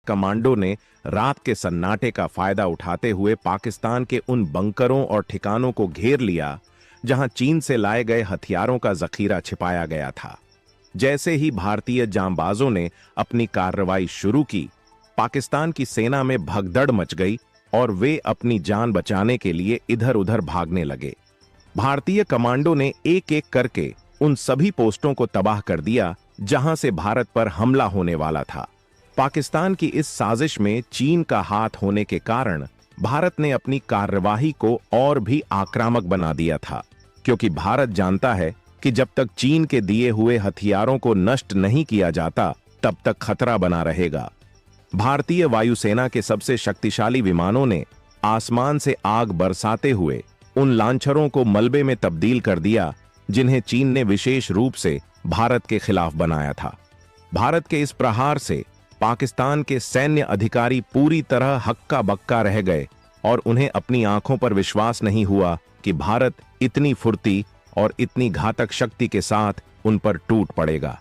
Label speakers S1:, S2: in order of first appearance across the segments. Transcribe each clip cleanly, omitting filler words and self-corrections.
S1: Commando ने रात के सन्नाटे का फायदा उठाते हुए पाकिस्तान के उन बंकरों और ठिकानों को घेर लिया जहां चीन से लाए गए हथियारों का जखीरा छिपाया गया था। जैसे ही भारतीय जांबाजों ने अपनी कार्रवाई शुरू की, पाकिस्तान की सेना में भगदड़ मच गई और वे अपनी जान बचाने के लिए इधर उधर भागने लगे। भारतीय कमांडो ने एक एक करके उन सभी पोस्टों को तबाह कर दिया जहां से भारत पर हमला होने वाला था। पाकिस्तान की इस साजिश में चीन का हाथ होने के कारण भारत ने अपनी कार्यवाही को और भी आक्रामक बना दिया था, क्योंकि भारत जानता है कि जब तक चीन के दिए हुए हथियारों को नष्ट नहीं किया जाता तब तक खतरा बना रहेगा। भारतीय वायुसेना के सबसे शक्तिशाली विमानों ने आसमान से आग बरसाते हुए उन लांछरों को मलबे में तब्दील कर दिया जिन्हें चीन ने विशेष रूप से भारत के खिलाफ बनाया था। भारत के इस प्रहार से पाकिस्तान के सैन्य अधिकारी पूरी तरह हक्का बक्का रह गए और उन्हें अपनी आंखों पर विश्वास नहीं हुआ कि भारत इतनी फुर्ती और इतनी घातक शक्ति के साथ उन पर टूट पड़ेगा।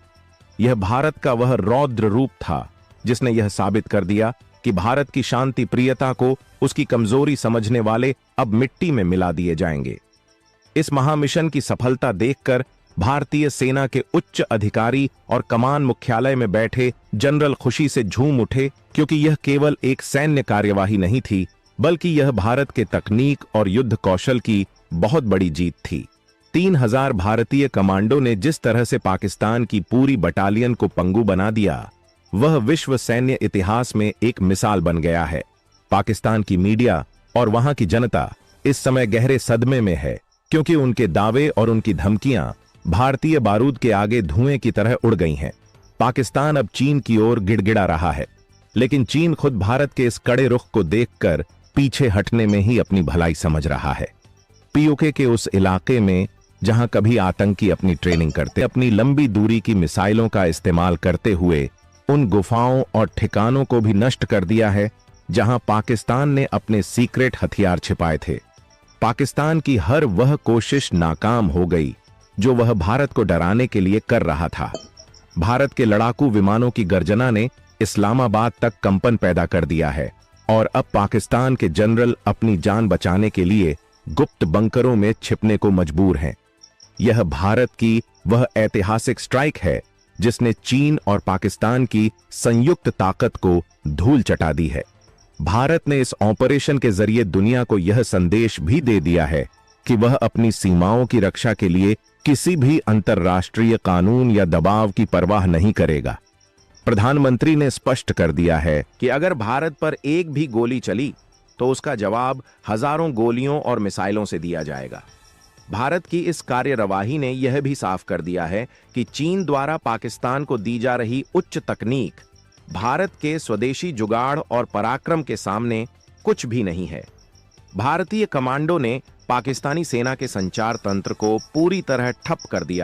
S1: यह भारत का वह रौद्र रूप था जिसने यह साबित कर दिया कि भारत की शांति प्रियता को उसकी कमजोरी समझने वाले अब मिट्टी में मिला दिए जाएंगे। इस महामिशन की सफलता देखकर भारतीय सेना के उच्च अधिकारी और कमान मुख्यालय में बैठे जनरल खुशी से झूम उठे, क्योंकि यह केवल एक सैन्य कार्यवाही नहीं थी, बल्कि यह भारत के तकनीक और युद्ध कौशल की बहुत बड़ी जीत थी। 3000 भारतीय कमांडो ने जिस तरह से पाकिस्तान की पूरी बटालियन को पंगु बना दिया, वह विश्व सैन्य इतिहास में एक मिसाल बन गया है। पाकिस्तान की मीडिया और वहां की जनता इस समय गहरे सदमे में है, क्योंकि उनके दावे और उनकी धमकियां भारतीय बारूद के आगे धुएं की तरह उड़ गई हैं। पाकिस्तान अब चीन की ओर गिड़गिड़ा रहा है, लेकिन चीन खुद भारत के इस कड़े रुख को देखकर पीछे हटने में ही अपनी भलाई समझ रहा है। पीओके के उस इलाके में जहां कभी आतंकी अपनी ट्रेनिंग करते, अपनी लंबी दूरी की मिसाइलों का इस्तेमाल करते हुए उन गुफाओं और ठिकानों को भी नष्ट कर दिया है जहां पाकिस्तान ने अपने सीक्रेट हथियार छिपाए थे। पाकिस्तान की हर वह कोशिश नाकाम हो गई जो वह भारत को डराने के लिए कर रहा था। भारत के लड़ाकू विमानों की गर्जना ने इस्लामाबाद तक कंपन पैदा कर दिया है और अब पाकिस्तान के जनरल अपनी जान बचाने के लिए गुप्त बंकरों में छिपने को मजबूर हैं। यह भारत की वह ऐतिहासिक स्ट्राइक है जिसने चीन और पाकिस्तान की संयुक्त ताकत को धूल चटा दी है। भारत ने इस ऑपरेशन के जरिए दुनिया को यह संदेश भी दे दिया है कि वह अपनी सीमाओं की रक्षा के लिए किसी भी अंतर्राष्ट्रीय कानून या दबाव की परवाह नहीं करेगा। प्रधानमंत्री ने स्पष्ट कर दिया है कि अगर भारत पर एक भी गोली चली तो उसका जवाब हजारों गोलियों और मिसाइलों से दिया जाएगा। भारत की इस कार्यवाही ने यह भी साफ कर दिया है कि चीन द्वारा पाकिस्तान को दी जा रही उच्च तकनीक भारत के स्वदेशी जुगाड़ और पराक्रम के सामने कुछ भी नहीं है। भारतीय कमांडो ने पाकिस्तानी सेना के संचार तंत्र को पूरी तरह ठप कर दिया